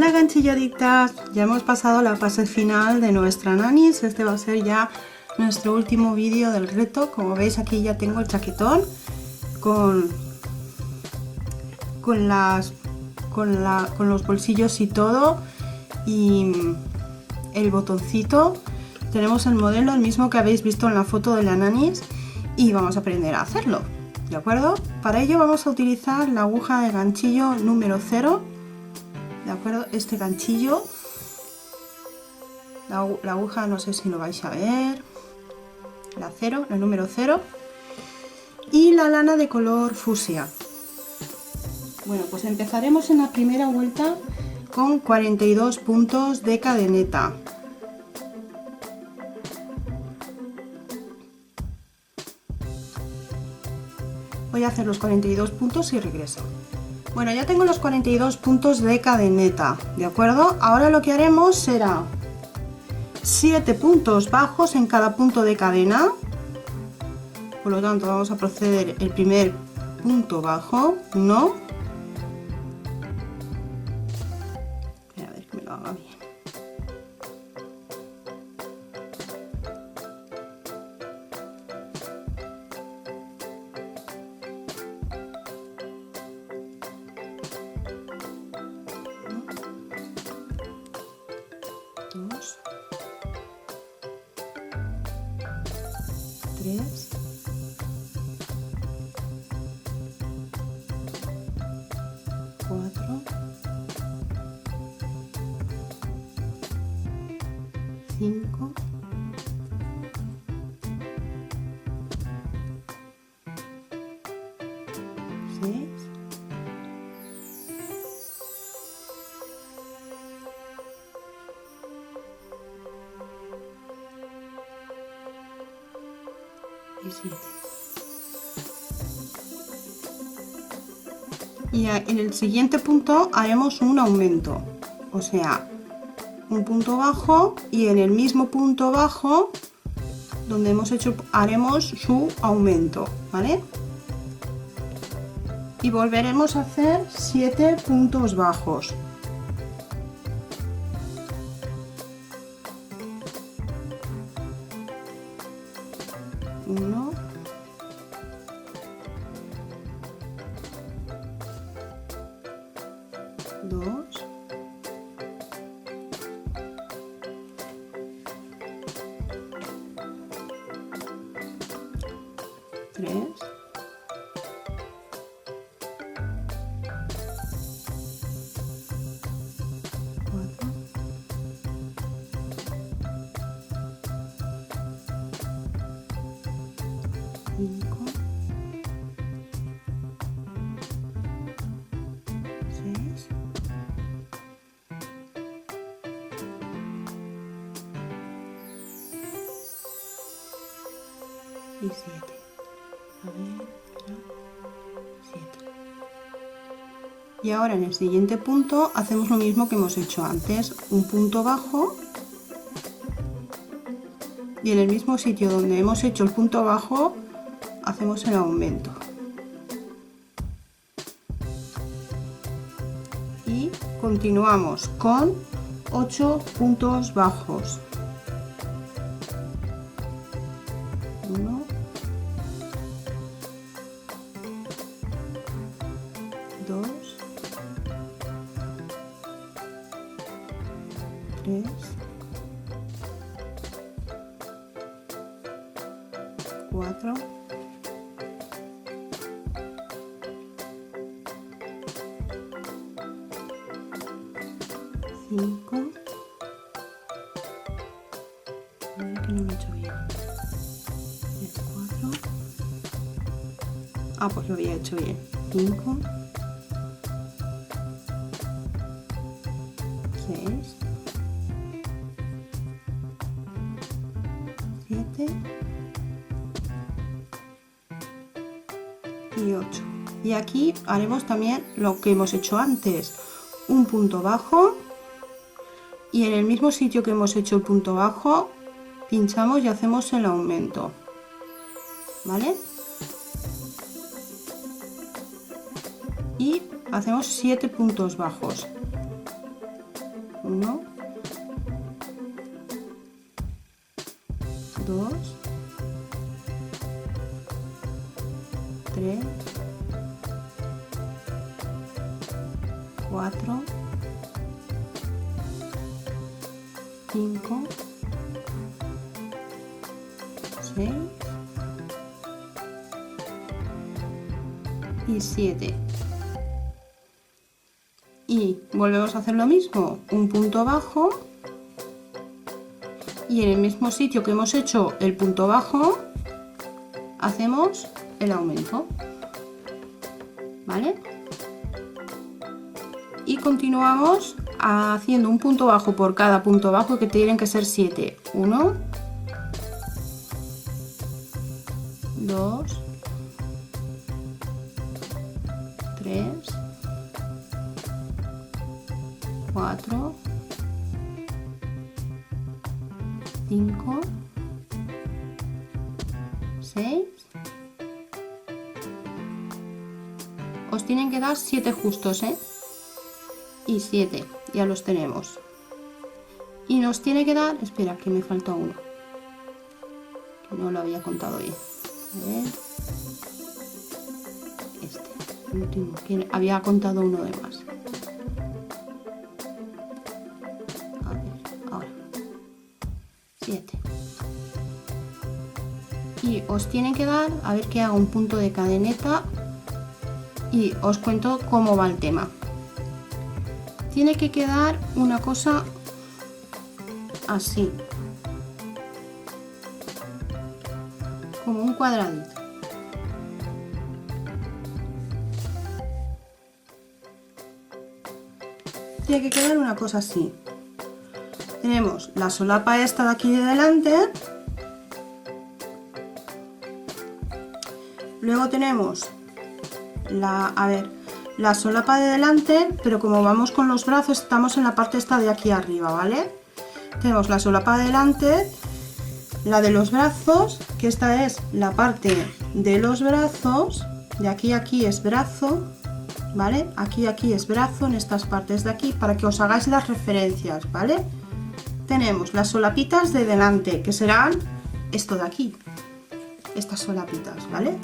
Buenas ganchilladitas, ya hemos pasado la fase final de nuestra nanis. Este va a ser ya nuestro último vídeo del reto. Como veis, aquí ya tengo el chaquetón con los bolsillos y todo, y el botoncito. Tenemos el modelo, el mismo que habéis visto en la foto de la nanis, y vamos a aprender a hacerlo, ¿de acuerdo? Para ello vamos a utilizar la aguja de ganchillo número 0, ¿de acuerdo? Este ganchillo, la aguja, no sé si lo vais a ver, la 0, el número 0, y la lana de color fucsia. Bueno, pues empezaremos en la primera vuelta con 42 puntos de cadeneta. Voy a hacer los 42 puntos y regreso. Bueno, ya tengo los 42 puntos de cadeneta, ¿de acuerdo? Ahora lo que haremos será 7 puntos bajos en cada punto de cadena. Por lo tanto, vamos a proceder el primer punto bajo, 1. A ver que me lo haga bien. Dos, 3, 4, 5, 6, 7. Y en el siguiente punto haremos un aumento, o sea, un punto bajo, y en el mismo punto bajo donde hemos hecho haremos su aumento, ¿vale? Y volveremos a hacer 7 puntos bajos. 1, 2, 3, 4, 5, 6, 7. A ver, 7. Y ahora en el siguiente punto hacemos lo mismo que hemos hecho antes, un punto bajo, y en el mismo sitio donde hemos hecho el punto bajo hacemos el aumento. Y continuamos con 8 puntos bajos. 1, 2, 3, 4, 5. A ver que no lo he hecho bien. 4. Ah, pues lo había hecho bien. 5, 6, 7 y 8. Y aquí haremos también lo que hemos hecho antes, un punto bajo, y en el mismo sitio que hemos hecho el punto bajo pinchamos y hacemos el aumento, ¿vale? Y hacemos 7 puntos bajos. 1, 2, 3, 4, 5, 6 y 7. Y volvemos a hacer lo mismo, un punto bajo, y en el mismo sitio que hemos hecho el punto bajo hacemos el aumento, ¿vale? Y continuamos haciendo un punto bajo por cada punto bajo, que tienen que ser 7. 1, 2, 3, 4, 5, 6. Os tienen que dar 7 justos, ¿eh? Y 7, ya los tenemos. Y nos tiene que dar, espera, que me falta uno, que no lo había contado bien. A ver, este, el último, que había contado uno de más. A ver, ahora, 7. Y os tienen que dar, a ver que hago un punto de cadeneta y os cuento cómo va el tema. Tiene que quedar una cosa así, como un cuadradito. Tiene que quedar una cosa así. Tenemos la solapa esta de aquí de delante. Luego tenemos la solapa de delante, pero como vamos con los brazos, estamos en la parte esta de aquí arriba, ¿vale? Tenemos la solapa de delante, la de los brazos, que esta es la parte de los brazos, de aquí a aquí es brazo, ¿vale? Aquí a aquí es brazo, en estas partes de aquí, para que os hagáis las referencias, ¿vale? Tenemos las solapitas de delante, que serán esto de aquí, estas solapitas, ¿vale?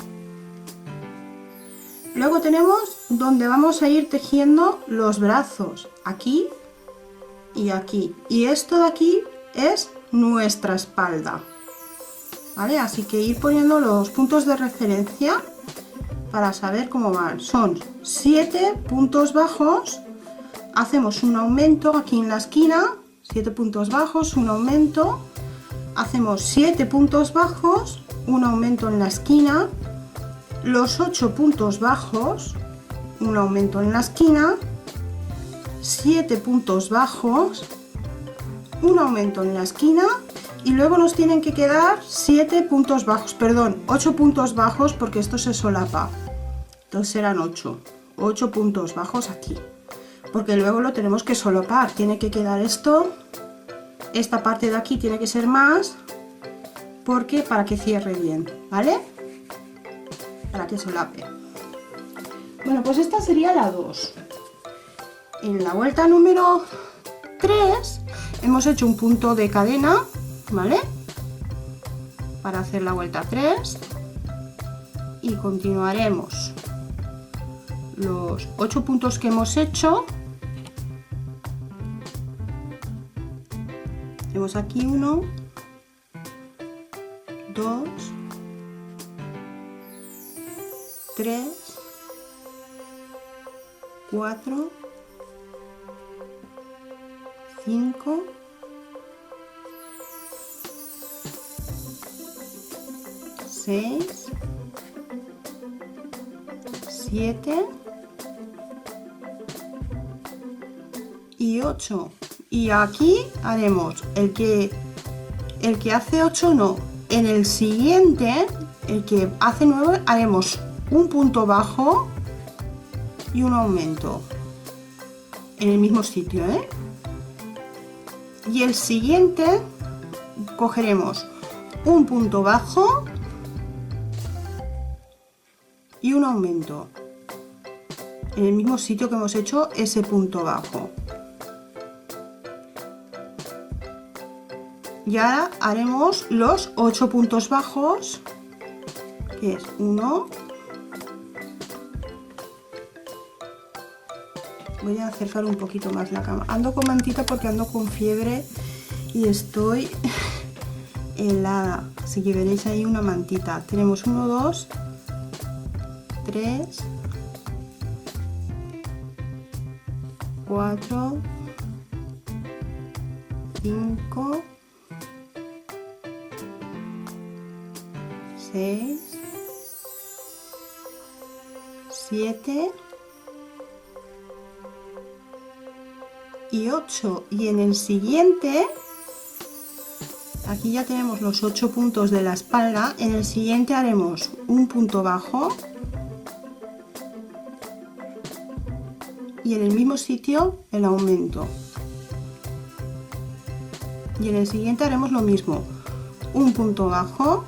Luego tenemos donde vamos a ir tejiendo los brazos, aquí y aquí. Y esto de aquí es nuestra espalda, ¿vale? Así que ir poniendo los puntos de referencia para saber cómo van. Son 7 puntos bajos, hacemos un aumento aquí en la esquina, 7 puntos bajos, un aumento, hacemos 7 puntos bajos, un aumento en la esquina, los 8 puntos bajos, un aumento en la esquina, 7 puntos bajos, un aumento en la esquina, y luego nos tienen que quedar 7 puntos bajos, perdón, 8 puntos bajos, porque esto se solapa, entonces serán 8 puntos bajos aquí, porque luego lo tenemos que solapar, tiene que quedar esto, esta parte de aquí tiene que ser más, porque para que cierre bien, ¿vale? Para que solape. Bueno, pues esta sería la 2. En la vuelta número 3 hemos hecho un punto de cadena, ¿vale? Para hacer la vuelta 3, y continuaremos los 8 puntos que hemos hecho. Tenemos aquí 1, 2, 3, 4, 5, 6, 7 y 8. Y aquí haremos el que hace 8 no. En el siguiente, el que hace 9, haremos un punto bajo y un aumento en el mismo sitio, ¿eh? Y el siguiente cogeremos un punto bajo y un aumento en el mismo sitio que hemos hecho ese punto bajo. Y ahora haremos los 8 puntos bajos, que es 1, voy a acercar un poquito más la cámara, ando con mantita porque ando con fiebre y estoy helada, así que veréis ahí una mantita. Tenemos 1, 2, 3, 4, 5, 6, 7 y 8. Y en el siguiente, aquí ya tenemos los 8 puntos de la espalda. En el siguiente haremos un punto bajo y en el mismo sitio el aumento. Y en el siguiente haremos lo mismo, un punto bajo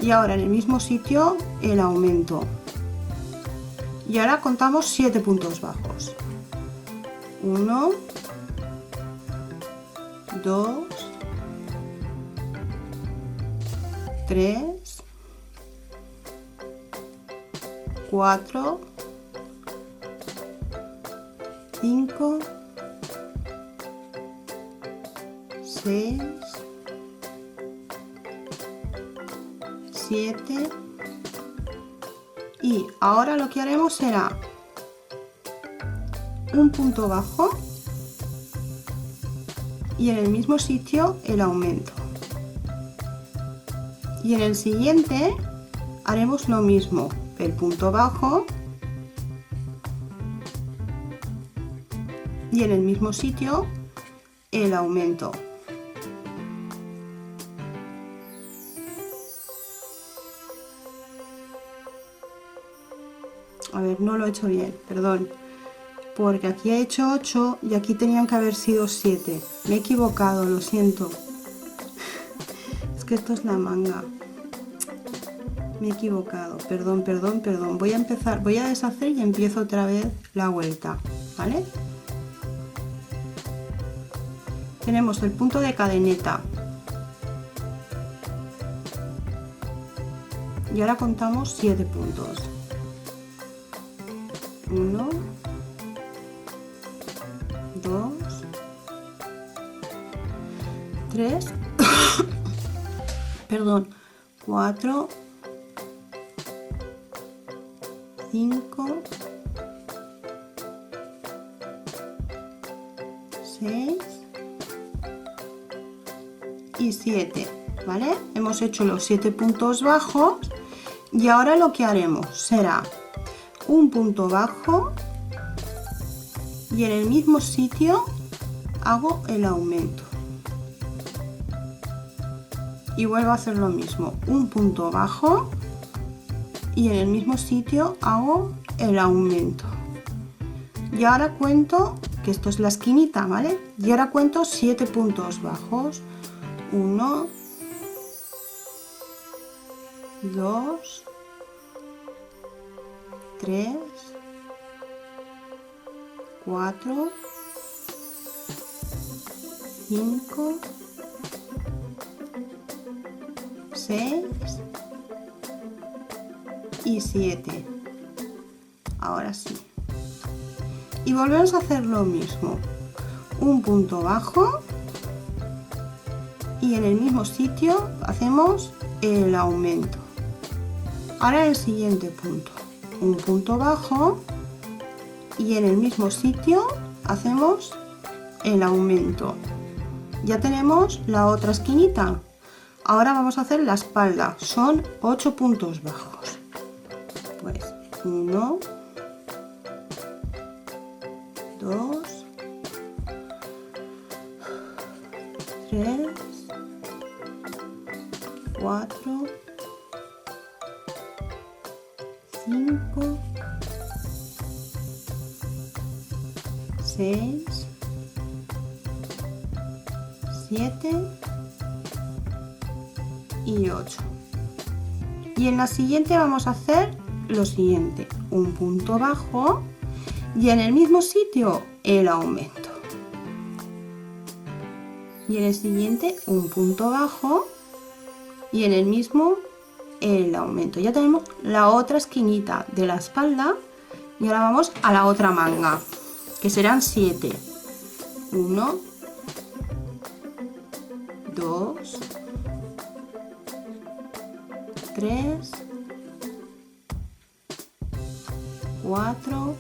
y ahora en el mismo sitio el aumento. Y ahora contamos 7 puntos bajos. 1, 2, 3, 4, 5, 6, 7 y ahora lo que haremos será un punto bajo y en el mismo sitio el aumento. Y en el siguiente haremos lo mismo, el punto bajo y en el mismo sitio el aumento. A ver, no lo he hecho bien, perdón, porque aquí he hecho 8 y aquí tenían que haber sido 7. Me he equivocado, lo siento. Es que esto es la manga. Me he equivocado, perdón. Voy a empezar, voy a deshacer y empiezo otra vez la vuelta, ¿vale? Tenemos el punto de cadeneta. Y ahora contamos 7 puntos. 1, 2, 3, perdón, 4, 5, 6 y 7, ¿vale? Hemos hecho los 7 puntos bajos y ahora lo que haremos será un punto bajo y en el mismo sitio hago el aumento y vuelvo a hacer lo mismo, un punto bajo y en el mismo sitio hago el aumento. Y ahora cuento, que esto es la esquinita, ¿vale? Y ahora cuento 7 puntos bajos. 1, 2, 3, 4, 5, 6 y 7. Ahora sí. Y volvemos a hacer lo mismo. Un punto bajo y en el mismo sitio hacemos el aumento. Ahora el siguiente punto. Un punto bajo y en el mismo sitio hacemos el aumento. Ya tenemos la otra esquinita. Ahora vamos a hacer la espalda. Son 8 puntos bajos. Pues 1, 2, 3, 4, 5, 6, 7 y 8. Y en la siguiente vamos a hacer lo siguiente, un punto bajo y en el mismo sitio el aumento. y en el siguiente un punto bajo y en el mismo el aumento. Ya tenemos la otra esquinita de la espalda y ahora vamos a la otra manga, que serán 7. 1, 2, 3, 4,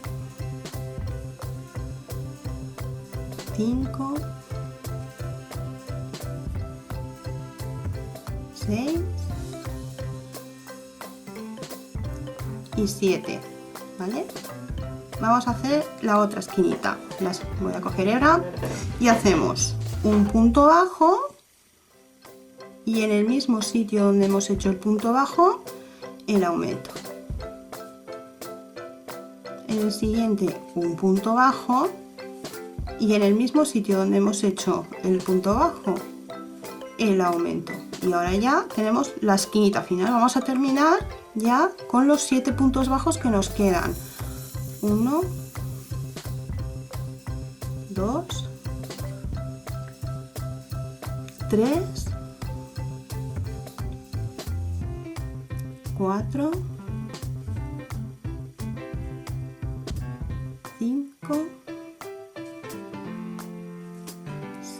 5, 6 y 7, ¿vale? Vamos a hacer la otra esquinita. Las voy a coger hebra y hacemos un punto bajo y en el mismo sitio donde hemos hecho el punto bajo el aumento. En el siguiente un punto bajo y en el mismo sitio donde hemos hecho el punto bajo el aumento. Y ahora ya tenemos la esquinita final. Vamos a terminar ya con los 7 puntos bajos que nos quedan. 1, 2, 3, 4, 5,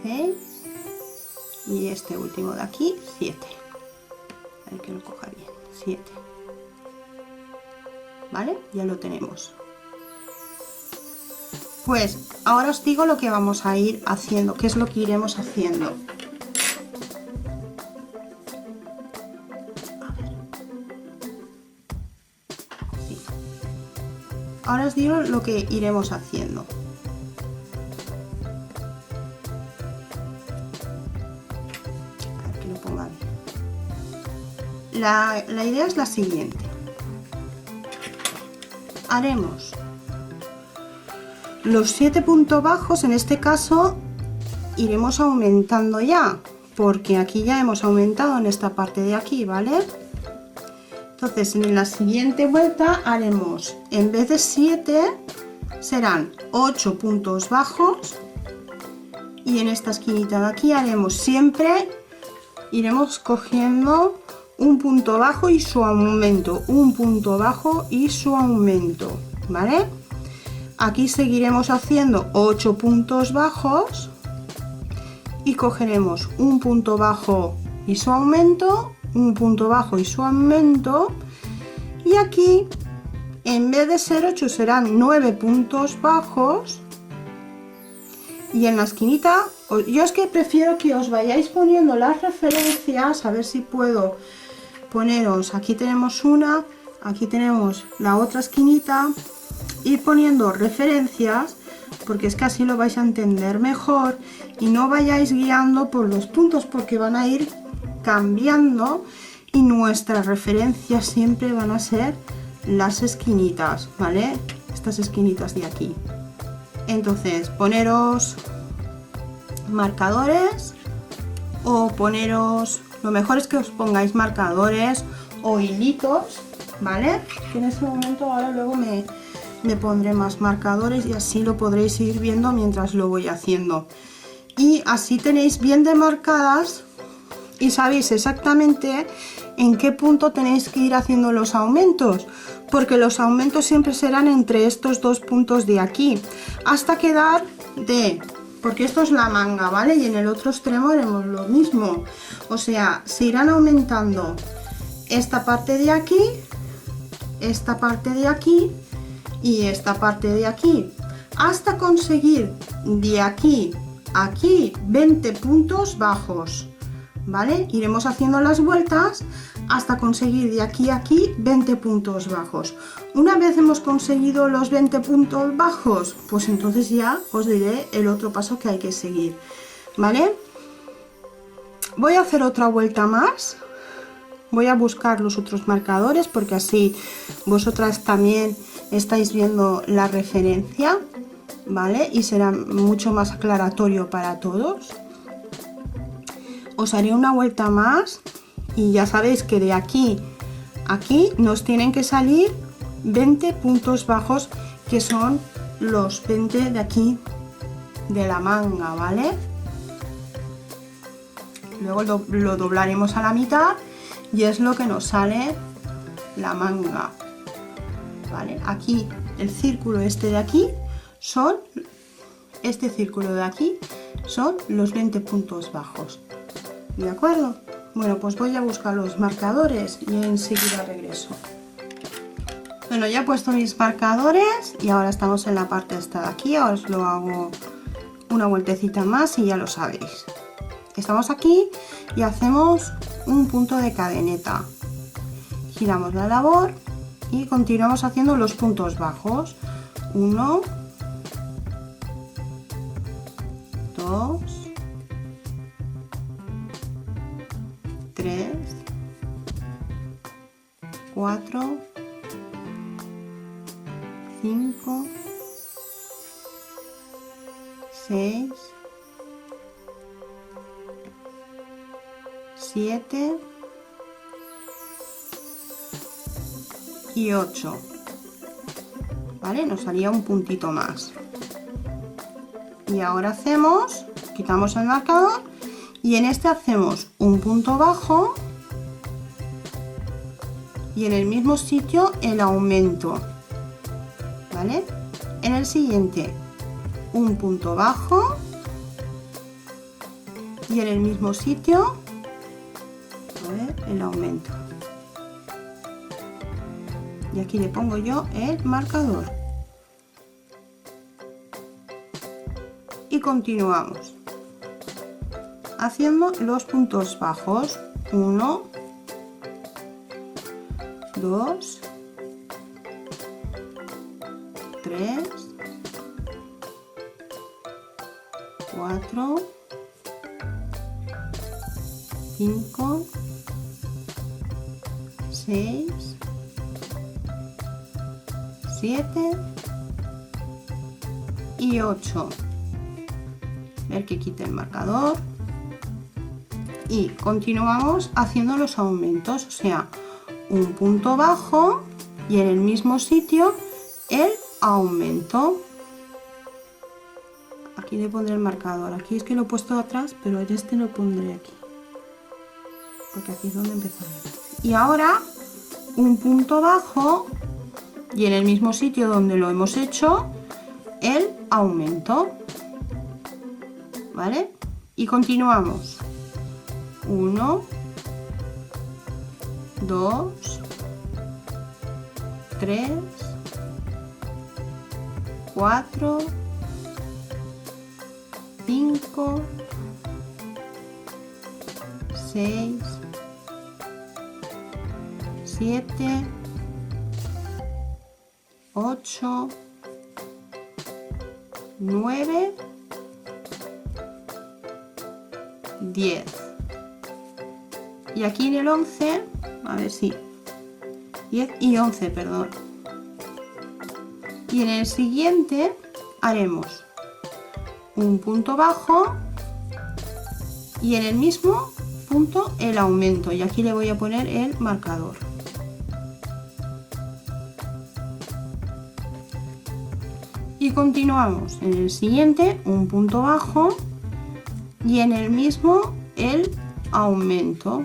6 y este último de aquí 7. Hay que lo coja bien. 7. ¿Vale? Ya lo tenemos. Pues ahora os digo lo que vamos a ir haciendo, qué es lo que iremos haciendo. A ver. Sí. Ahora os digo lo que iremos haciendo. A ver que lo ponga bien. La idea es la siguiente. Haremos los 7 puntos bajos, en este caso iremos aumentando ya, porque aquí ya hemos aumentado en esta parte de aquí, ¿vale? Entonces en la siguiente vuelta haremos, en vez de 7, serán 8 puntos bajos y en esta esquinita de aquí haremos siempre, iremos cogiendo un punto bajo y su aumento, un punto bajo y su aumento, ¿vale? Aquí seguiremos haciendo 8 puntos bajos y cogeremos un punto bajo y su aumento, un punto bajo y su aumento, y aquí en vez de ser 8 serán 9 puntos bajos y en la esquinita, yo es que prefiero que os vayáis poniendo las referencias, a ver si puedo poneros, aquí tenemos una, aquí tenemos la otra esquinita, ir poniendo referencias porque es que así lo vais a entender mejor y no vayáis guiando por los puntos porque van a ir cambiando y nuestras referencias siempre van a ser las esquinitas, ¿vale? Estas esquinitas de aquí. Entonces poneros marcadores o poneros, lo mejor es que os pongáis marcadores o hilitos, ¿vale? Que en ese momento ahora luego me pondré más marcadores y así lo podréis ir viendo mientras lo voy haciendo. Y así tenéis bien demarcadas y sabéis exactamente en qué punto tenéis que ir haciendo los aumentos, porque los aumentos siempre serán entre estos dos puntos de aquí, hasta quedar porque esto es la manga, ¿vale? Y en el otro extremo haremos lo mismo, o sea, se irán aumentando esta parte de aquí, esta parte de aquí y esta parte de aquí, hasta conseguir de aquí a aquí 20 puntos bajos, ¿vale? Iremos haciendo las vueltas hasta conseguir de aquí a aquí 20 puntos bajos. Una vez hemos conseguido los 20 puntos bajos, pues entonces ya os diré el otro paso que hay que seguir, ¿vale? Voy a hacer otra vuelta más. Voy a buscar los otros marcadores porque así vosotras también estáis viendo la referencia, ¿vale? Y será mucho más aclaratorio para todos. Os haré una vuelta más y ya sabéis que de aquí a aquí nos tienen que salir 20 puntos bajos, que son los 20 de aquí de la manga, ¿vale? Luego lo doblaremos a la mitad y es lo que nos sale la manga. ¿Vale? Aquí el círculo este de aquí son, este círculo de aquí son los 20 puntos bajos. ¿De acuerdo? Bueno, pues voy a buscar los marcadores y enseguida regreso. Bueno, ya he puesto mis marcadores y ahora estamos en la parte esta de aquí. Ahora os lo hago una vueltecita más y ya lo sabéis. Estamos aquí y hacemos un punto de cadeneta. Giramos la labor y continuamos haciendo los puntos bajos. 1, 2, 3, 4, 5, 6, 7 y 8. ¿Vale? Nos salía un puntito más. Y ahora hacemos, quitamos el marcador y en este hacemos un punto bajo y en el mismo sitio el aumento. ¿Vale? En el siguiente un punto bajo y en el mismo sitio, a ver, el aumento. Y aquí le pongo yo el marcador. Y continuamos haciendo los puntos bajos. 1, 2, 3, 4, 5, 6, 7 y 8. Ver que quite el marcador y continuamos haciendo los aumentos, o sea, un punto bajo y en el mismo sitio el aumento. Aquí le pondré el marcador, aquí es que lo he puesto atrás, pero en este lo pondré aquí, porque aquí es donde empezaremos. Y ahora un punto bajo y en el mismo sitio donde lo hemos hecho el aumento. ¿Vale? Y continuamos. 1, 2, 3, 4, 5, 6, 7, 8, 9, 10. Y aquí en el 11, a ver si 10 y 11, perdón. Y en el siguiente haremos un punto bajo y en el mismo punto el aumento. Y aquí le voy a poner el marcador. Y continuamos en el siguiente un punto bajo y en el mismo el aumento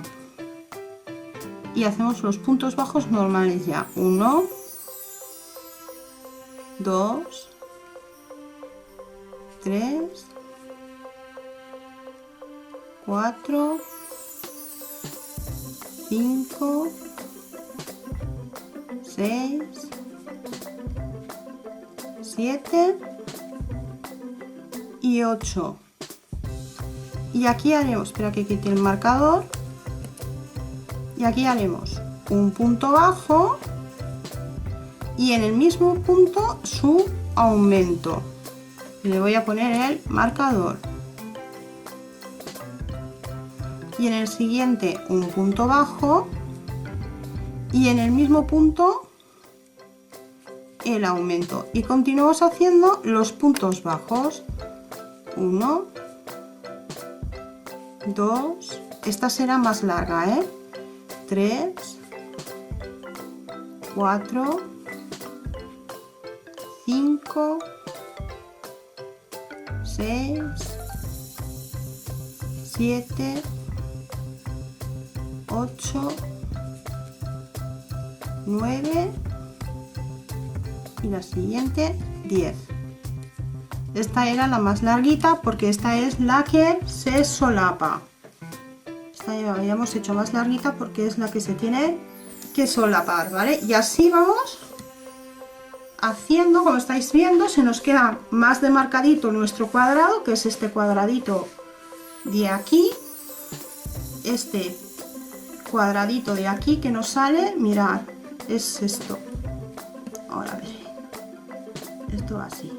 y hacemos los puntos bajos normales ya. 1, 2, 3, 4, 5, 6, 7 y 8. Y aquí haremos, espera que quite el marcador, y aquí haremos un punto bajo y en el mismo punto su aumento. Y le voy a poner el marcador. Y en el siguiente un punto bajo y en el mismo punto el aumento. Y continuamos haciendo los puntos bajos. 1, 2, esta será más larga, 3, 4, 5, 6, 7, 8, 9 y la siguiente 10. Esta era la más larguita porque esta es la que se solapa. Esta ya habíamos hecho más larguita porque es la que se tiene que solapar, ¿vale? Y así vamos haciendo, como estáis viendo, se nos queda más demarcadito nuestro cuadrado, que es este cuadradito de aquí, este cuadradito de aquí que nos sale, mirad, es esto. Ahora veré, esto va así.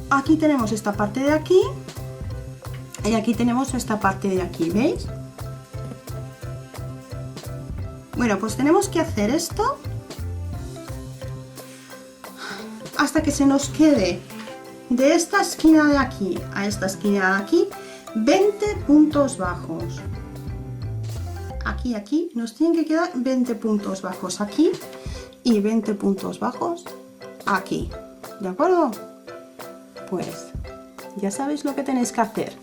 Aquí tenemos esta parte de aquí y aquí tenemos esta parte de aquí, ¿veis? Bueno, pues tenemos que hacer esto hasta que se nos quede de esta esquina de aquí a esta esquina de aquí 20 puntos bajos. Aquí nos tienen que quedar 20 puntos bajos aquí y 20 puntos bajos aquí, ¿de acuerdo? Pues ya sabéis lo que tenéis que hacer,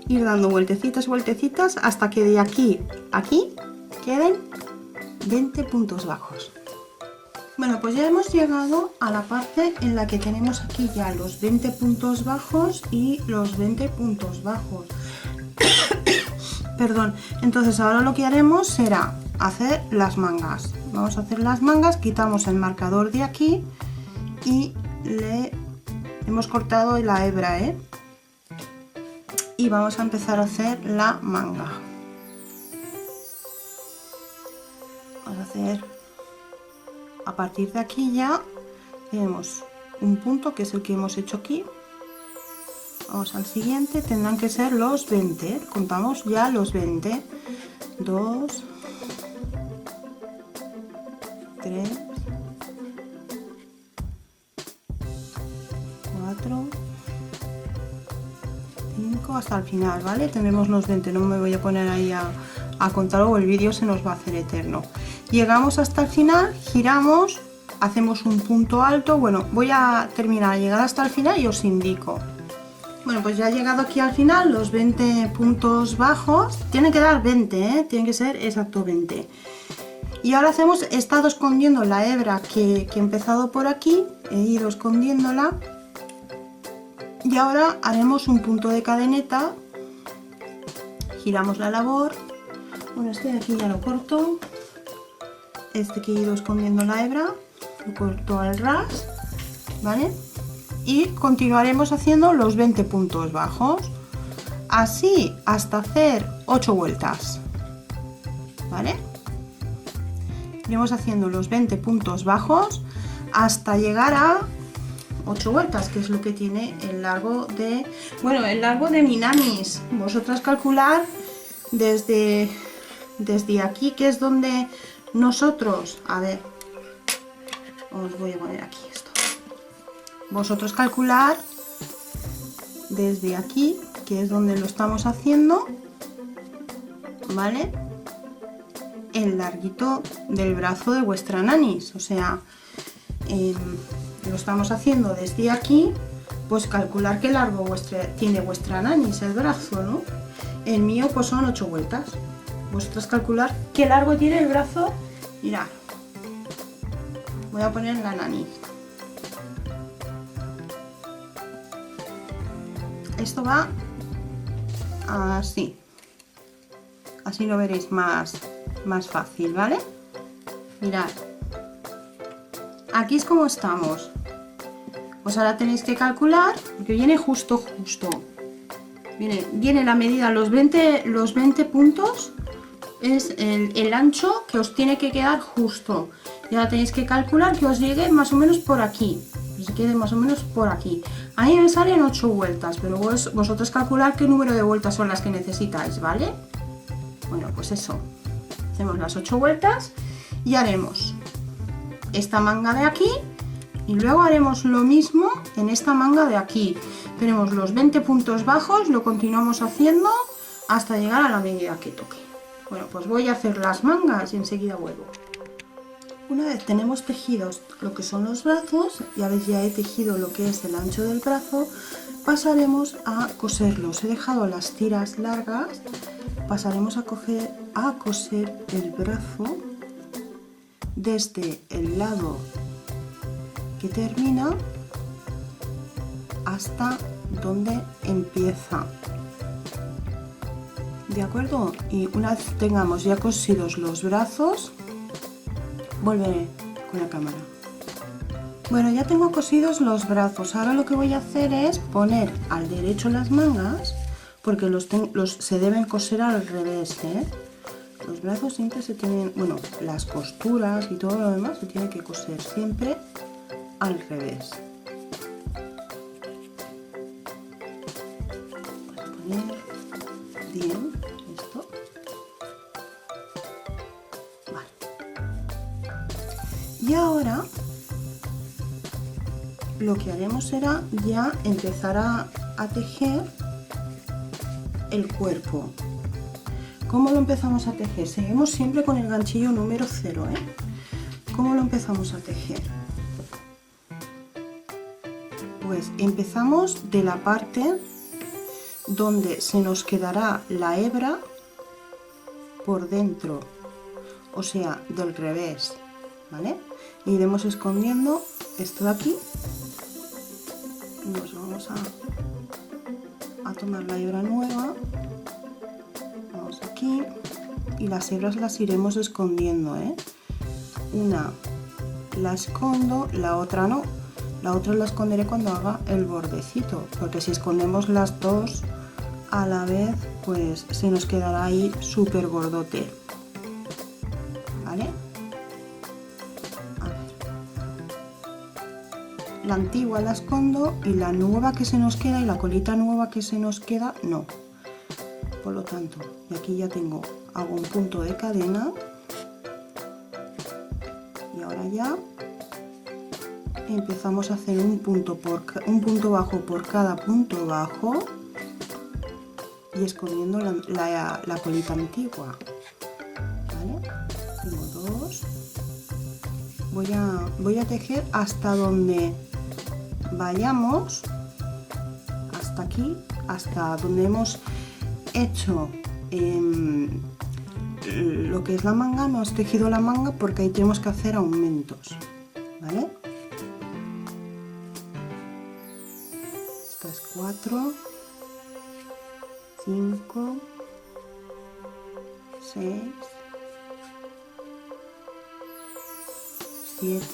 ir dando vueltecitas hasta que de aquí a aquí queden 20 puntos bajos. Bueno, pues ya hemos llegado a la parte en la que tenemos aquí ya los 20 puntos bajos y los 20 puntos bajos. Perdón, entonces ahora lo que haremos será hacer las mangas. Vamos a hacer las mangas, quitamos el marcador de aquí y le hemos cortado la hebra, y vamos a empezar a hacer la manga. Vamos a hacer, a partir de aquí ya tenemos un punto que es el que hemos hecho aquí. Vamos al siguiente, tendrán que ser los 20, contamos ya los 20, 2, 3, 4, 5, hasta el final, ¿vale? Tenemos los 20, no me voy a poner ahí a contar o el vídeo se nos va a hacer eterno. Llegamos hasta el final, giramos, hacemos un punto alto. Bueno, voy a terminar a llegar hasta el final y os indico. Bueno, pues ya he llegado aquí al final, los 20 puntos bajos, tienen que dar 20, tienen que ser exacto 20. Y ahora hacemos, he estado escondiendo la hebra que he empezado por aquí, he ido escondiéndola. Y ahora haremos un punto de cadeneta, giramos la labor. Bueno, este de aquí ya lo corto, este que he ido escondiendo la hebra, lo corto al ras, ¿vale? Y continuaremos haciendo los 20 puntos bajos, así hasta hacer 8 vueltas, ¿vale? Iremos haciendo los 20 puntos bajos hasta llegar a 8 vueltas, que es lo que tiene el largo de, bueno, el largo de Minamis. Vosotras calcular desde aquí, que es donde nosotros, a ver, os voy a poner aquí esto. Vosotros calcular desde aquí, que es donde lo estamos haciendo, ¿vale? El larguito del brazo de vuestra nanis, o sea, lo estamos haciendo desde aquí, pues calcular qué largo tiene vuestra nanis, el brazo, ¿no? El mío pues son 8 vueltas. Vosotras calcular qué largo tiene el brazo. Mirad, voy a poner la nanis. Esto va así, así lo veréis más fácil, ¿vale? Mirad, aquí es como estamos. Pues ahora tenéis que calcular, porque viene justo. Viene la medida, los 20 puntos es el ancho que os tiene que quedar justo. Y ahora tenéis que calcular que os llegue más o menos por aquí. Que se quede más o menos por aquí. A mí me salen 8 vueltas, pero vosotros calcular qué número de vueltas son las que necesitáis, ¿vale? Bueno, pues eso. Hacemos las 8 vueltas y haremos esta manga de aquí y luego haremos lo mismo en esta manga de aquí. Tenemos los 20 puntos bajos, lo continuamos haciendo hasta llegar a la medida que toque. Bueno, pues voy a hacer las mangas y enseguida vuelvo. Una vez tenemos tejidos lo que son los brazos, ya veis, ya he tejido lo que es el ancho del brazo, pasaremos a coserlos. He dejado las tiras largas pasaremos a coser el brazo desde el lado que termina hasta donde empieza, ¿de acuerdo? Y una vez tengamos ya cosidos los brazos, volveré con la cámara. Bueno, ya tengo cosidos los brazos. Ahora lo que voy a hacer es poner al derecho las mangas, porque se deben coser al revés, ¿eh? Los brazos siempre se tienen, bueno, las costuras y todo lo demás se tiene que coser siempre al revés. Voy a poner bien esto. Vale. Y ahora lo que haremos será ya empezar a tejer el cuerpo. ¿Cómo lo empezamos a tejer? Seguimos siempre con el ganchillo número 0, ¿eh? ¿Cómo lo empezamos a tejer? Pues empezamos de la parte donde se nos quedará la hebra por dentro, o sea, del revés, ¿vale? Iremos escondiendo esto de aquí. Nos vamos a tomar la hebra nueva, vamos aquí y las hebras las iremos escondiendo, ¿eh? Una la escondo, la otra no. La otra la esconderé cuando haga el bordecito, porque si escondemos las dos a la vez, pues se nos quedará ahí súper gordote, ¿vale? A ver. La antigua la escondo y la nueva que se nos queda y la colita nueva que se nos queda, no. Por lo tanto, y aquí ya hago un punto de cadena y ahora ya empezamos a hacer un punto bajo por cada punto bajo y escondiendo la colita antigua, ¿vale? Tengo dos. Voy a tejer hasta donde vayamos, hasta aquí, hasta donde hemos hecho lo que es la manga. No hemos tejido la manga porque ahí tenemos que hacer aumentos, ¿vale? Esta es 4, 5, 6, 7,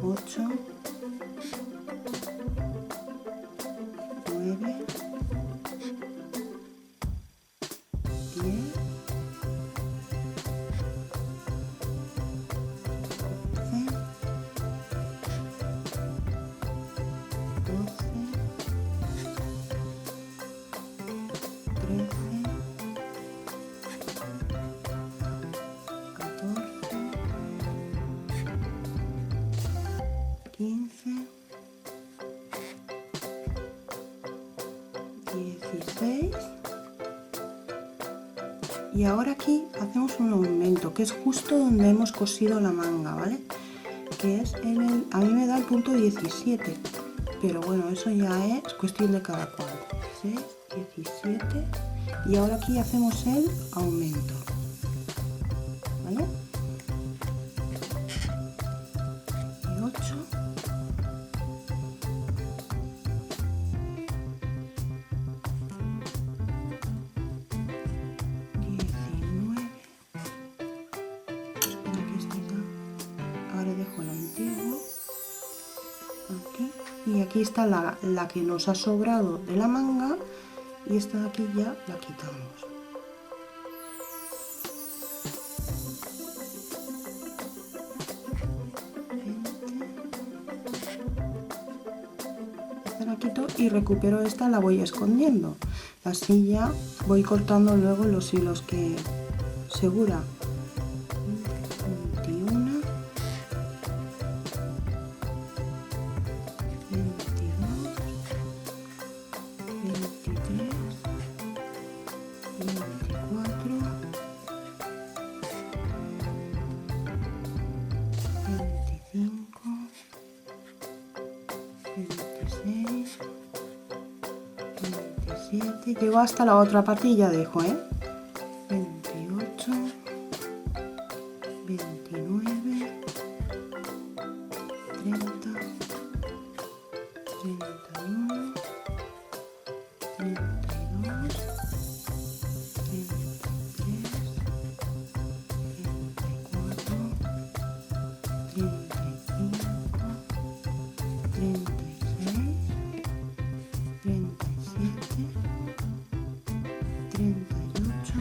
8, 9, 10, 15, 16 y ahora aquí hacemos un aumento que es justo donde hemos cosido la manga, ¿vale? Que es a mí me da el punto 17, pero bueno, eso ya es cuestión de cada cual. 16, 17 y ahora aquí hacemos el aumento, ¿vale? Y 8, 19. Espera que este ya. Ahora dejo el antiguo aquí y aquí está la que nos ha sobrado de la manga y esta de aquí ya la quitamos. Esta la quito y recupero esta, la voy escondiendo. Así ya voy cortando luego los hilos que segura. 21, 22, 23, 24, 25, 26, 27, 27, llego hasta la otra parte y ya dejo, 28, 29, 30, 31, 32, 33, 34, 35, 36, 37, 38,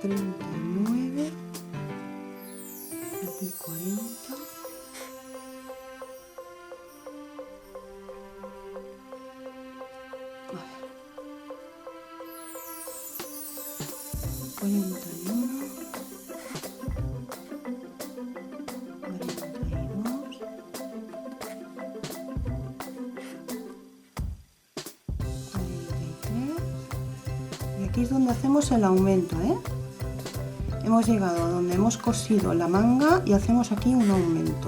39, aquí 40, a ver, 41, 42, 43, y aquí es donde hacemos el aumento, hemos llegado a donde hemos cosido la manga y hacemos aquí un aumento,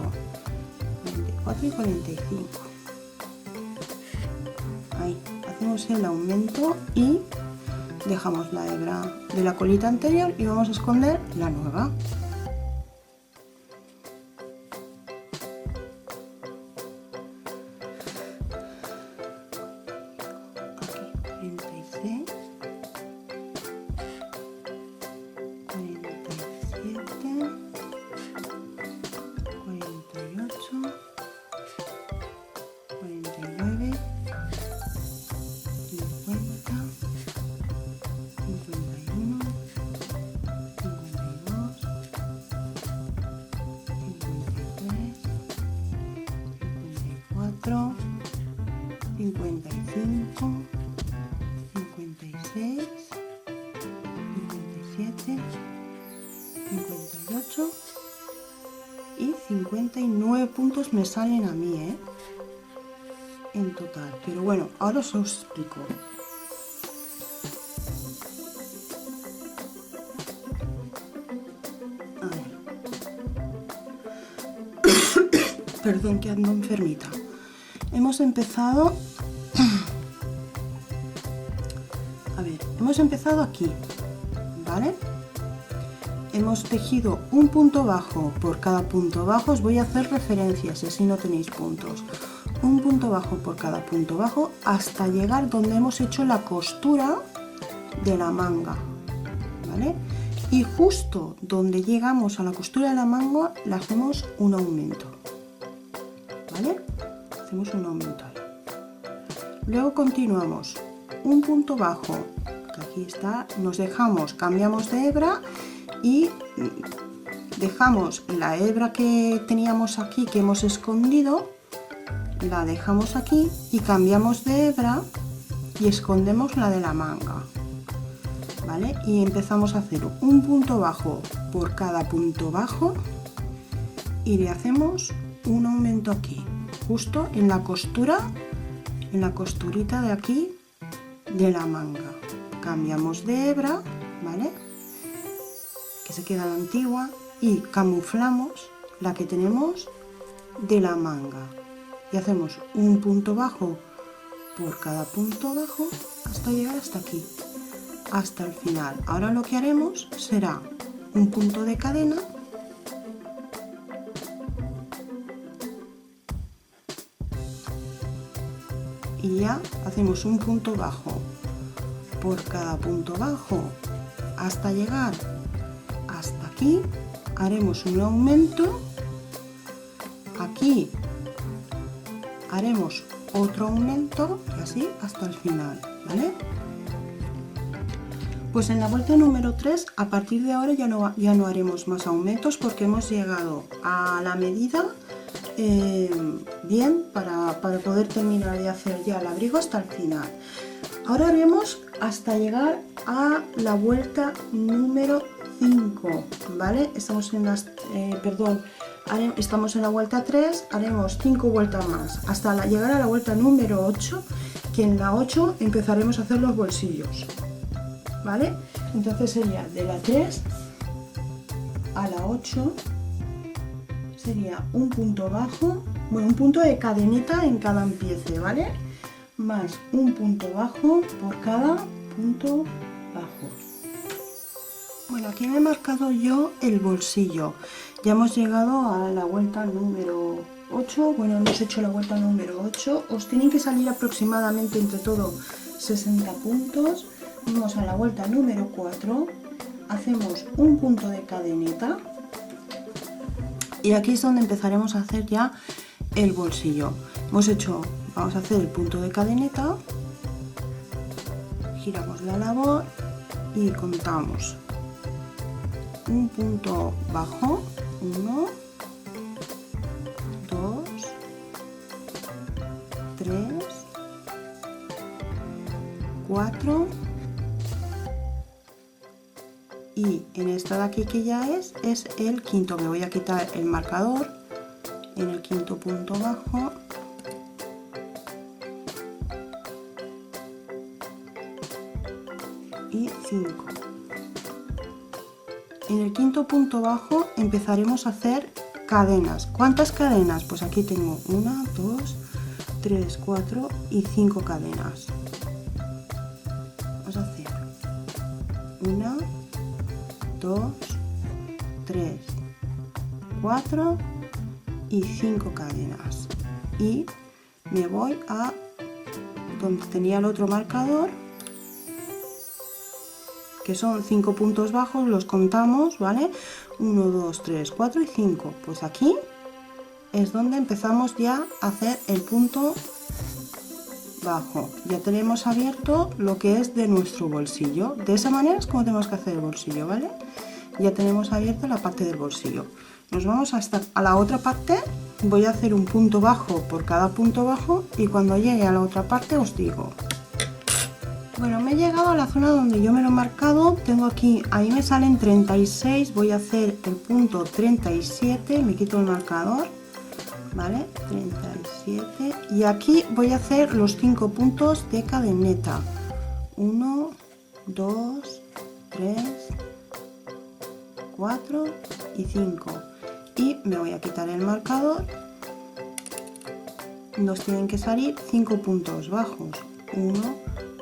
44 y 45, ahí hacemos el aumento y dejamos la hebra de la colita anterior y vamos a esconder la nueva. Aquí 46, 47, 48, 49, 50, 51, 52, 53, 54, 55, 56, 57, 58 y 59 puntos me salen a mí, en total. Pero bueno, ahora os explico. A ver. Perdón que ando enfermita. Hemos empezado... A ver, hemos empezado aquí, ¿vale? Hemos tejido un punto bajo por cada punto bajo. Os voy a hacer referencias, así no tenéis puntos. Un punto bajo por cada punto bajo hasta llegar donde hemos hecho la costura de la manga, ¿vale? Y justo donde llegamos a la costura de la manga le hacemos un aumento, ¿vale? Hacemos un aumento ahí. Luego continuamos un punto bajo, que aquí está, nos dejamos, cambiamos de hebra y dejamos la hebra que teníamos aquí, que hemos escondido, la dejamos aquí y cambiamos de hebra y escondemos la de la manga, ¿vale? Y empezamos a hacer un punto bajo por cada punto bajo y le hacemos un aumento aquí, justo en la costura, en la costurita de aquí de la manga. Cambiamos de hebra, ¿vale? Que se queda la antigua y camuflamos la que tenemos de la manga y hacemos un punto bajo por cada punto bajo hasta llegar hasta aquí, hasta el final. Ahora lo que haremos será un punto de cadena y ya hacemos un punto bajo por cada punto bajo hasta llegar hasta aquí. Haremos un aumento, aquí haremos otro aumento y así hasta el final, ¿vale? Pues en la vuelta número 3, a partir de ahora ya no haremos más aumentos porque hemos llegado a la medida bien para poder terminar de hacer ya el abrigo hasta el final. Ahora haremos hasta llegar a la vuelta número 5, ¿vale? Estamos en las, estamos en la vuelta 3, haremos 5 vueltas más hasta llegar a la vuelta número 8, que en la 8 empezaremos a hacer los bolsillos, ¿vale? Entonces sería de la 3 a la 8 sería un punto bajo, bueno, un punto de cadeneta en cada empiece, ¿vale? más un punto bajo por cada punto bajo. Bueno, aquí me he marcado yo el bolsillo. Ya hemos llegado a la vuelta número 8. Bueno, hemos hecho la vuelta número 8. Os tienen que salir aproximadamente entre todo 60 puntos. Vamos a la vuelta número 4. Hacemos un punto de cadeneta. Y aquí es donde empezaremos a hacer ya el bolsillo. Vamos a hacer el punto de cadeneta. Giramos la labor y contamos. Un punto bajo, 1, 2, 3, 4 y en esta de aquí que ya es el quinto. Me voy a quitar el marcador en el quinto punto bajo y 5. En el quinto punto bajo empezaremos a hacer cadenas. ¿Cuántas cadenas? Pues aquí tengo 1, 2, 3, 4 y 5 cadenas. Vamos a hacer 1, 2, 3, 4 y 5 cadenas. Y me voy a donde tenía el otro marcador, que son 5 puntos bajos, los contamos, ¿vale? 1, 2, 3, 4 y 5. Pues aquí es donde empezamos ya a hacer el punto bajo. Ya tenemos abierto lo que es de nuestro bolsillo. De esa manera es como tenemos que hacer el bolsillo, ¿vale? Ya tenemos abierta la parte del bolsillo. Nos vamos hasta a la otra parte. Voy a hacer un punto bajo por cada punto bajo y cuando llegue a la otra parte os digo. Bueno, me he llegado a la zona donde yo me lo he marcado. Tengo aquí, ahí me salen 36. Voy a hacer el punto 37. Me quito el marcador, ¿vale? 37. Y aquí voy a hacer los 5 puntos de cadeneta. 1, 2, 3, 4 y 5. Y me voy a quitar el marcador. Nos tienen que salir 5 puntos bajos. 1,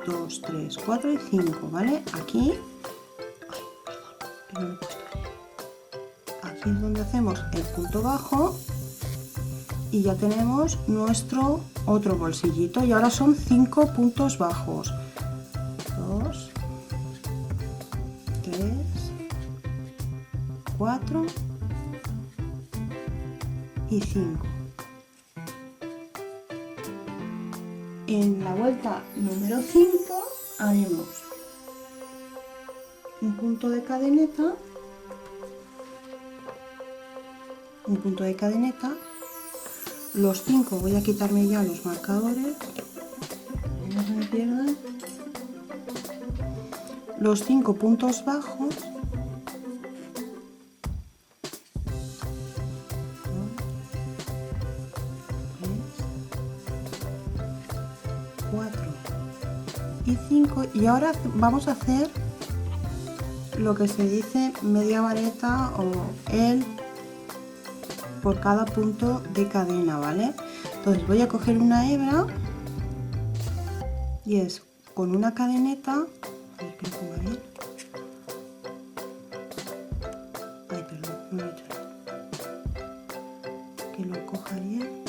2, 3, 4 y 5, ¿vale? Aquí, aquí es donde hacemos el punto bajo y ya tenemos nuestro otro bolsillito. Y ahora son 5 puntos bajos. 2, 3, 4 y 5. En la vuelta número 5 haremos un punto de cadeneta, los 5 voy a quitarme ya los marcadores, no se me pierdan, los 5 puntos bajos, 4 y 5 y ahora vamos a hacer lo que se dice media vareta o el por cada punto de cadena, ¿vale? Entonces voy a coger una hebra y es con una cadeneta, a ver que lo ponga bien. Ay, perdón, no lo he hecho bien. Que lo coja bien.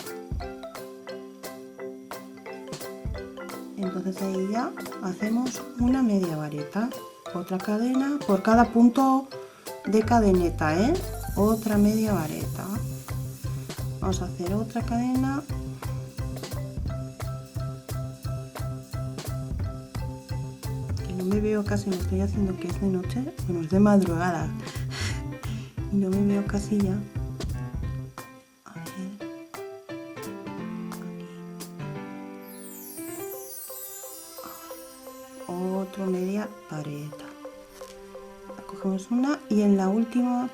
Entonces ahí ya hacemos una media vareta, otra cadena por cada punto de cadeneta, ¿eh? Otra media vareta. Vamos a hacer otra cadena. Que no me veo casi, me estoy haciendo que es de noche, bueno, es de madrugada y no me veo casi ya. Otra media vareta, cogemos una y en la última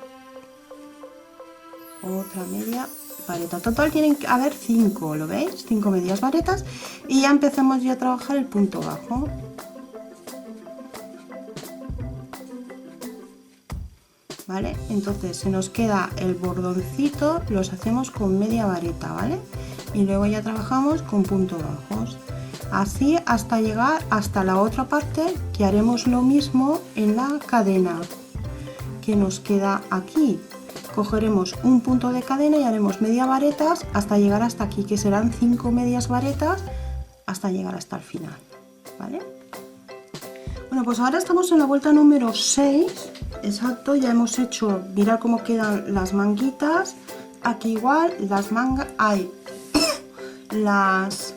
otra media vareta. Total tienen que haber 5, ¿lo veis? 5 medias varetas y ya empezamos ya a trabajar el punto bajo. ¿Vale? Entonces se nos queda el bordoncito, los hacemos con media vareta, ¿vale? Y luego ya trabajamos con puntos bajos. así hasta llegar hasta la otra parte, que haremos lo mismo en la cadena que nos queda aquí. Cogeremos un punto de cadena y haremos media varetas hasta llegar hasta aquí, que serán 5 medias varetas hasta llegar hasta el final, ¿vale? Bueno, pues ahora estamos en la vuelta número 6, exacto, ya hemos hecho, mirad cómo quedan las manguitas, aquí igual, las mangas, hay los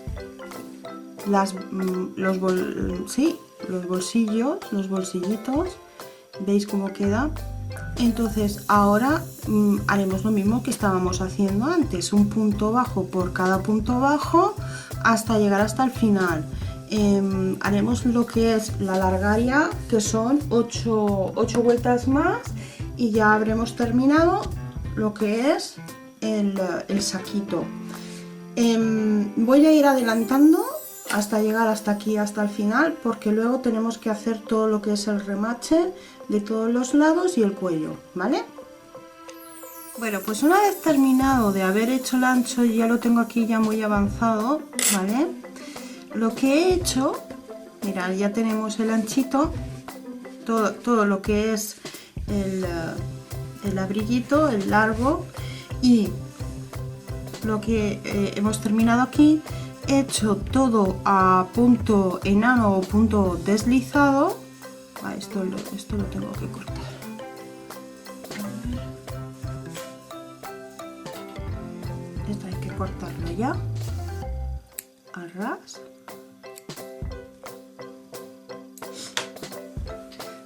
bolsillos, los bolsillitos, veis cómo queda. Entonces ahora haremos lo mismo que estábamos haciendo antes, un punto bajo por cada punto bajo hasta llegar hasta el final. Haremos lo que es la largaria, que son 8 vueltas más, y ya habremos terminado lo que es el saquito. Voy a ir adelantando hasta llegar hasta aquí, hasta el final, porque luego tenemos que hacer todo lo que es el remache de todos los lados y el cuello, ¿vale? Bueno, pues una vez terminado de haber hecho el ancho, ya lo tengo aquí ya muy avanzado, ¿vale? Lo que he hecho, mirad, ya tenemos el anchito, todo lo que es el abriguito, el largo, y lo que hemos terminado aquí. He hecho todo a punto enano o punto deslizado. Esto lo tengo que cortar. Esto hay que cortarlo ya. Al ras.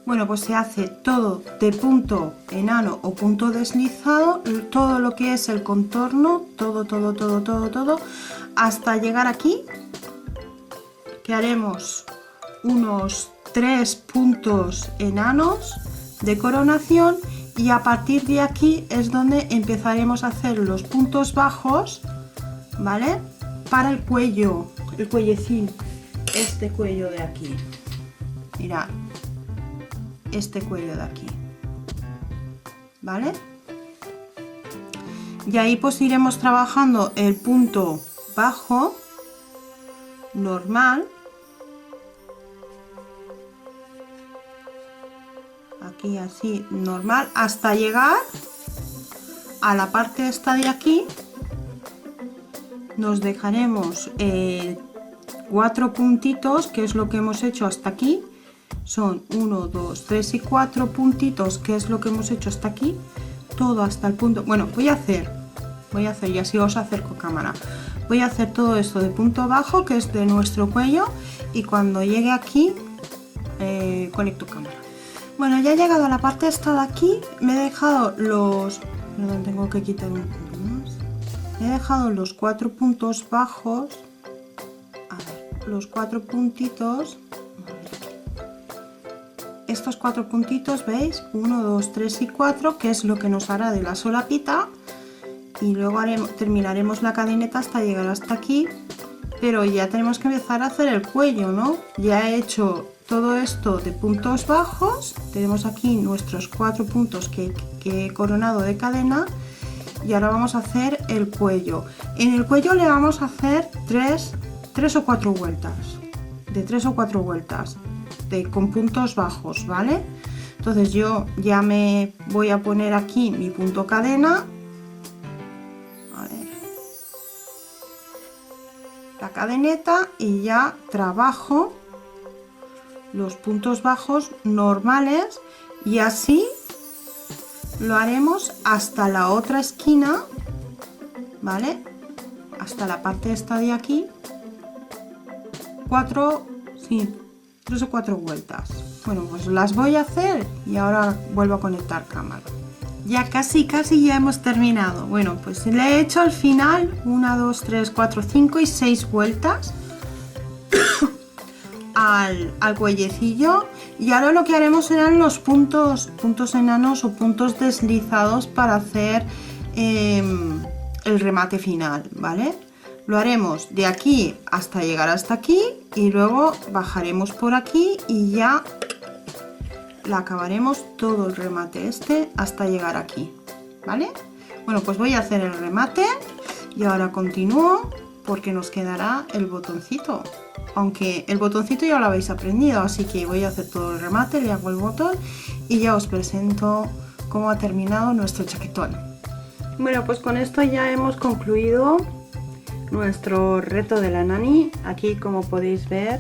Bueno, pues se hace todo de punto enano o punto deslizado, todo lo que es el contorno, todo, hasta llegar aquí, que haremos unos 3 puntos enanos de coronación, y a partir de aquí es donde empezaremos a hacer los puntos bajos, ¿vale? Para el cuello, el cuellecín, este cuello de aquí, mirad. Este cuello de aquí, ¿vale? Y ahí pues iremos trabajando el punto bajo normal, aquí así normal, hasta llegar a la parte esta de aquí. Nos dejaremos 4 puntitos, que es lo que hemos hecho hasta aquí. Son 1, 2, 3 y 4 puntitos, que es lo que hemos hecho hasta aquí, todo hasta el punto. Bueno, voy a hacer y así os acerco cámara. Voy a hacer todo esto de punto bajo, que es de nuestro cuello, y cuando llegue aquí conecto cámara. Bueno, ya he llegado a la parte esta de aquí. Me he dejado los, perdón, tengo que quitar un punto más. Me he dejado los 4 puntos bajos, a ver, los 4 puntitos. Estos 4 puntitos, ¿veis? 1, 2, 3 y 4, que es lo que nos hará de la solapita, y luego terminaremos la cadeneta hasta llegar hasta aquí, pero ya tenemos que empezar a hacer el cuello, ¿no? Ya he hecho todo esto de puntos bajos, tenemos aquí nuestros 4 puntos que he coronado de cadena, y ahora vamos a hacer el cuello. En el cuello le vamos a hacer 3 o 4 vueltas, de 3 o 4 vueltas. Con puntos bajos, ¿vale? Entonces yo ya me voy a poner aquí mi punto cadena, a ver, la cadeneta, y ya trabajo los puntos bajos normales, y así lo haremos hasta la otra esquina, ¿vale? Hasta la parte esta de aquí, 3 o 4 vueltas. Bueno, pues las voy a hacer y ahora vuelvo a conectar cámara. Ya casi ya hemos terminado. Bueno, pues le he hecho al final 1, 2, 3, 4, 5 y 6 vueltas al cuellecillo, y ahora lo que haremos serán los puntos enanos o puntos deslizados para hacer el remate final, ¿vale? Lo haremos de aquí hasta llegar hasta aquí, y luego bajaremos por aquí y ya la acabaremos todo el remate este hasta llegar aquí, ¿vale? Bueno, pues voy a hacer el remate y ahora continúo porque nos quedará el botoncito. Aunque el botoncito ya lo habéis aprendido, así que voy a hacer todo el remate, le hago el botón y ya os presento cómo ha terminado nuestro chaquetón. Bueno, pues con esto ya hemos concluido nuestro reto de la nani. Aquí, como podéis ver,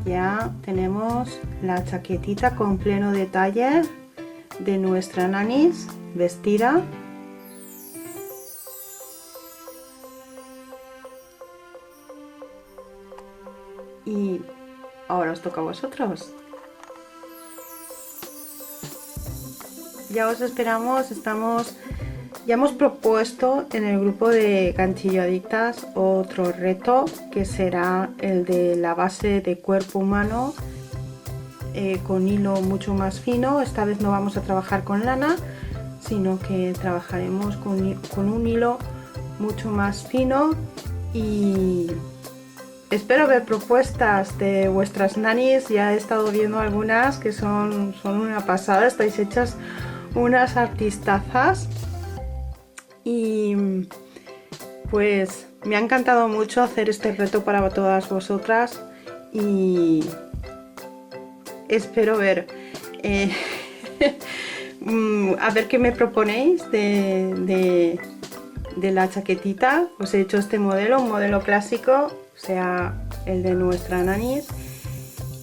ya tenemos la chaquetita con pleno detalle de nuestra nanis vestida. Y ahora os toca a vosotros. Ya os esperamos, ya hemos propuesto en el grupo de Ganchillo Adictas otro reto, que será el de la base de cuerpo humano con hilo mucho más fino. Esta vez no vamos a trabajar con lana, sino que trabajaremos con un hilo mucho más fino, y espero ver propuestas de vuestras nanis. Ya he estado viendo algunas que son una pasada, estáis hechas unas artistazas, y pues me ha encantado mucho hacer este reto para todas vosotras, y espero ver a ver qué me proponéis de la chaquetita. Os he hecho este modelo, un modelo clásico, o sea, el de nuestra nanis,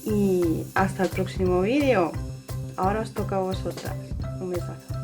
y hasta el próximo vídeo. Ahora os toca a vosotras. Un besazo.